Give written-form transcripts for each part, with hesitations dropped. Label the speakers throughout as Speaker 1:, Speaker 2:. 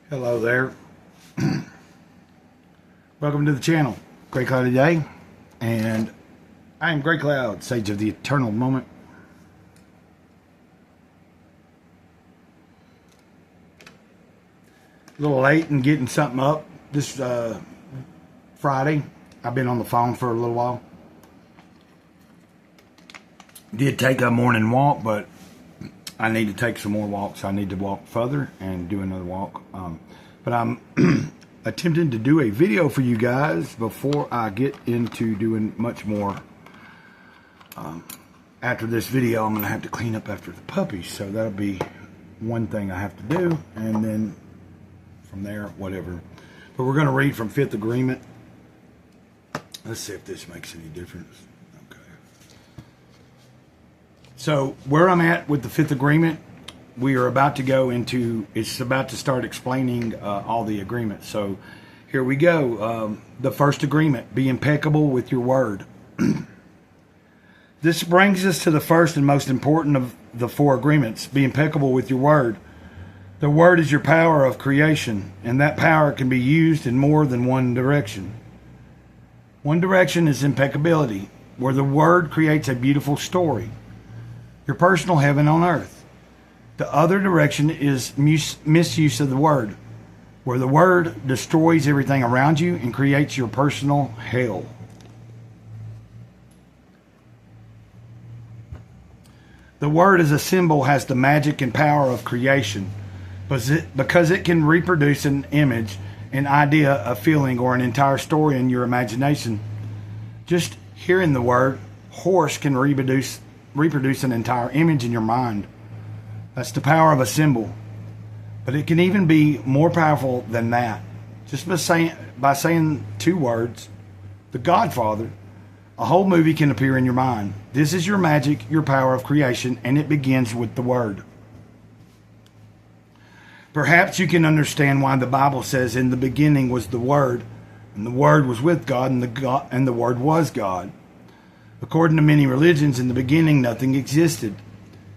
Speaker 1: Hello there. Welcome to the channel. Gray Cloud today, and I am Gray Cloud, Sage of the Eternal Moment. A little late in getting something up this Friday. I've been on the phone for a little while. Did take a morning walk, but I need to take some more walks. I need to walk further and do another walk. But I'm attempting to do a video for you guys before I get into doing much more. After this video, I'm going to have to clean up after the puppies. So that'll be one thing I have to do. And then from there, whatever. But we're going to read from Fifth Agreement. Let's see if this makes any difference. So where I'm at with the Fifth Agreement, we are about to go into, it's about to start explaining all the agreements. So here we go. The first agreement, be impeccable with your word. This brings us to the first and most important of the four agreements. Be impeccable with your word. The word is your power of creation, and that power can be used in more than one direction. One direction is impeccability, where the word creates a beautiful story, your personal heaven on earth. The other direction is misuse of the word, where the word destroys everything around you and creates your personal hell. The word as a symbol has the magic and power of creation, because it can reproduce an image, an idea, a feeling, or an entire story in your imagination. Just hearing the word horse can reproduce an entire image in your mind. That's the power of a symbol. But it can even be more powerful than that. Just by saying two words, The Godfather, a whole movie can appear in your mind. This is your magic, your power of creation, and it begins with the word. Perhaps you can understand why the Bible says, in the beginning was the Word, and the Word was with God, and the Word was God. According to many religions, in the beginning nothing existed.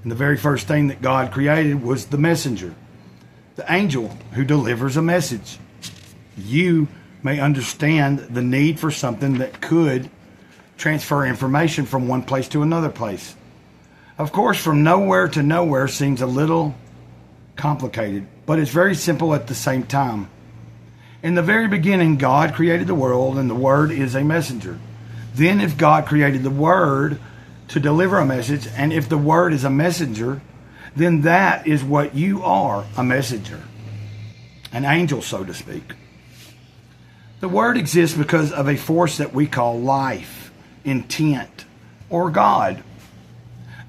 Speaker 1: And the very first thing that God created was the messenger, the angel who delivers a message. You may understand the need for something that could transfer information from one place to another place. Of course, from nowhere to nowhere seems a little complicated, but it's very simple at the same time. In the very beginning, God created the world, and the Word is a messenger. Then if God created the Word to deliver a message, and if the Word is a messenger, then that is what you are, a messenger. An angel, so to speak. The Word exists because of a force that we call life, intent, or God.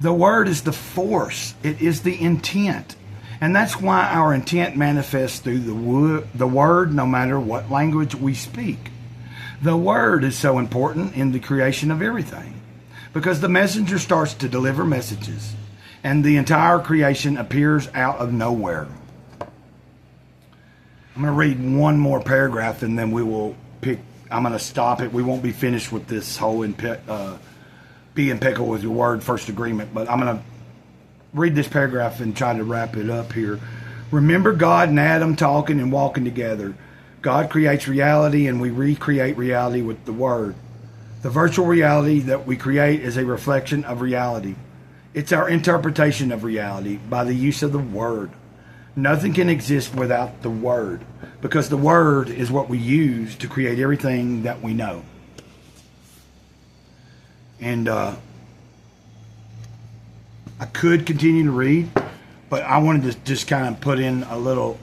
Speaker 1: The Word is the force. It is the intent. And that's why our intent manifests through the Word, no matter what language we speak. The Word is so important in the creation of everything, because the messenger starts to deliver messages, and the entire creation appears out of nowhere. I'm going to read one more paragraph, and then I'm going to stop it. We won't be finished with this whole be impeccable with your word, first agreement, but I'm going to read this paragraph and try to wrap it up here. Remember God and Adam talking and walking together. God creates reality, and we recreate reality with the Word. The virtual reality that we create is a reflection of reality. It's our interpretation of reality by the use of the Word. Nothing can exist without the Word, because the Word is what we use to create everything that we know. And I could continue to read, but I wanted to just kind of put in a little,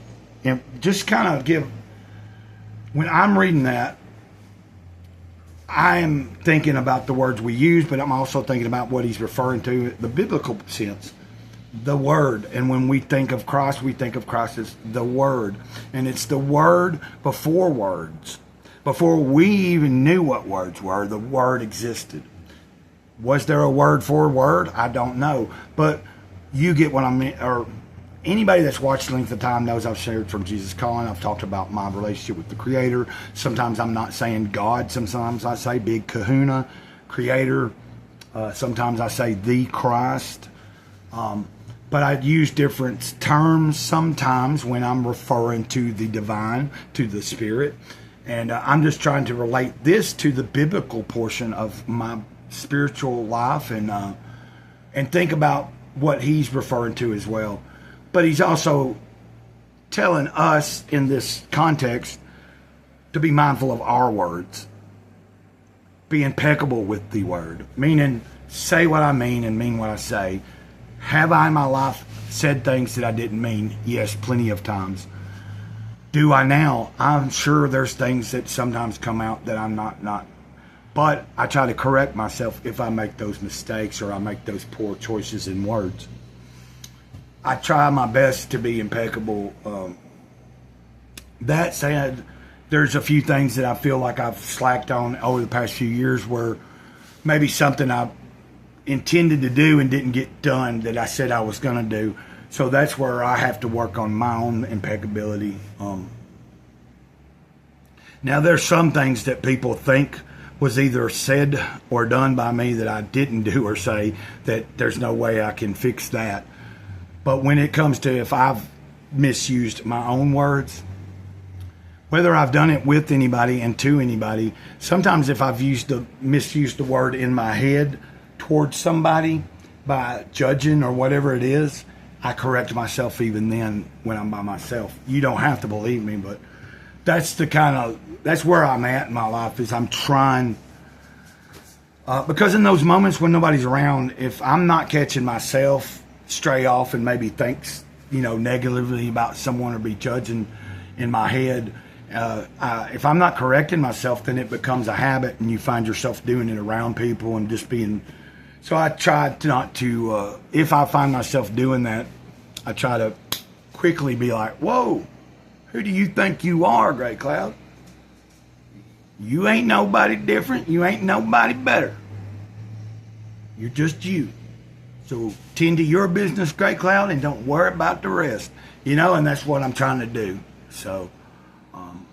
Speaker 1: just kind of give. When I'm reading that, I am thinking about the words we use, but I'm also thinking about what he's referring to, the biblical sense, the Word. And when we think of Christ as the Word. And it's the Word before words. Before we even knew what words were, the Word existed. Was there a word for word? I don't know. But you get what I mean, or anybody that's watched length of time knows I've shared from Jesus Calling. I've talked about my relationship with the Creator. Sometimes I'm not saying God. Sometimes I say Big Kahuna, Creator. Sometimes I say the Christ. but I use different terms sometimes when I'm referring to the divine, to the spirit. And I'm just trying to relate this to the biblical portion of my spiritual life and think about what he's referring to as well. But he's also telling us in this context to be mindful of our words. Be impeccable with the word, meaning say what I mean and mean what I say. Have I in my life said things that I didn't mean? Yes, plenty of times. Do I now? I'm sure there's things that sometimes come out that I'm not. But I try to correct myself if I make those mistakes or I make those poor choices in words. I try my best to be impeccable. That said, there's a few things that I feel like I've slacked on over the past few years where maybe something I intended to do and didn't get done that I said I was going to do. So that's where I have to work on my own impeccability. Now, there's some things that people think was either said or done by me that I didn't do or say, that there's no way I can fix that. But when it comes to if I've misused my own words, whether I've done it with anybody and to anybody, sometimes if I've misused the word in my head towards somebody by judging or whatever it is, I correct myself even then when I'm by myself. You don't have to believe me, but that's where I'm at in my life, is I'm trying, because in those moments when nobody's around, if I'm not catching myself stray off and maybe thinks, negatively about someone or be judging in my head, if I'm not correcting myself, then it becomes a habit and you find yourself doing it around people and just being. So I try not to, if I find myself doing that, I try to quickly be like, whoa, who do you think you are, Great Cloud? You ain't nobody different. You ain't nobody better. You're just you. So tend to your business, Great Cloud, and don't worry about the rest. And that's what I'm trying to do. So I'm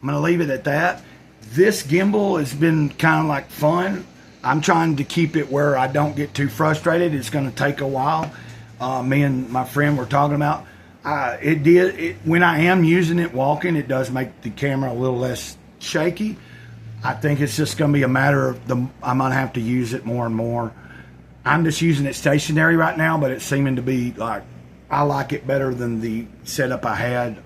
Speaker 1: going to leave it at that. This gimbal has been kind of like fun. I'm trying to keep it where I don't get too frustrated. It's going to take a while. Me and my friend were talking about. When I am using it walking, it does make the camera a little less shaky. I think it's just going to be a matter of I'm going to have to use it more and more. I'm just using it stationary right now, but it's seeming to be like, I like it better than the setup I had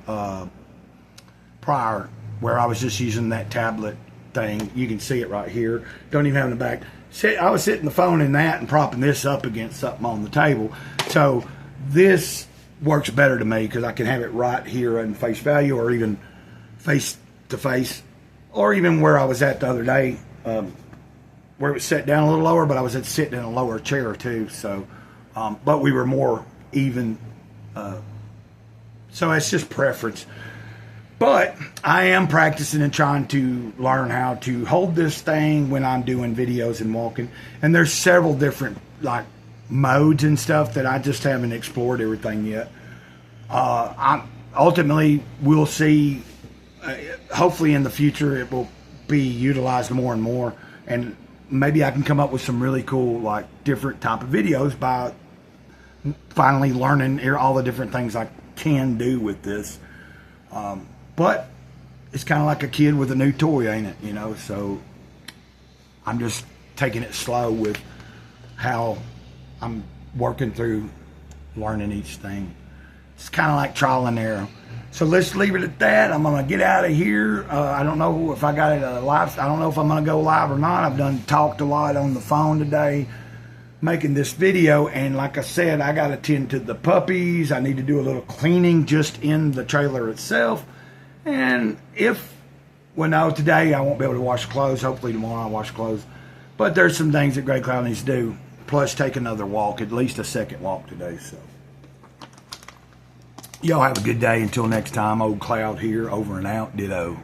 Speaker 1: prior, where I was just using that tablet thing. You can see it right here. Don't even have it in the back. I was sitting the phone in that and propping this up against something on the table. So this works better to me because I can have it right here in face value, or even face to face, or even where I was at the other day, where it was set down a little lower, but I was sitting in a lower chair too. So, but we were more even. So it's just preference. But I am practicing and trying to learn how to hold this thing when I'm doing videos and walking. And there's several different modes and stuff that I just haven't explored everything yet. Ultimately, we'll see. Hopefully in the future it will be utilized more and more. And maybe I can come up with some really cool, different type of videos by finally learning all the different things I can do with this. But it's kind of like a kid with a new toy, ain't it? So I'm just taking it slow with how I'm working through learning each thing. It's kind of like trial and error. So let's leave it at that. I'm going to get out of here. I don't know if I got it live. I don't know if I'm going to go live or not. I've talked a lot on the phone today making this video, and like I said, I got to tend to the puppies. I need to do a little cleaning just in the trailer itself. And today I won't be able to wash clothes. Hopefully tomorrow I'll wash clothes. But there's some things that Great Cloud needs to do. Plus take another walk, at least a second walk today. So y'all have a good day. Until next time, Old Cloud here, over and out. Ditto.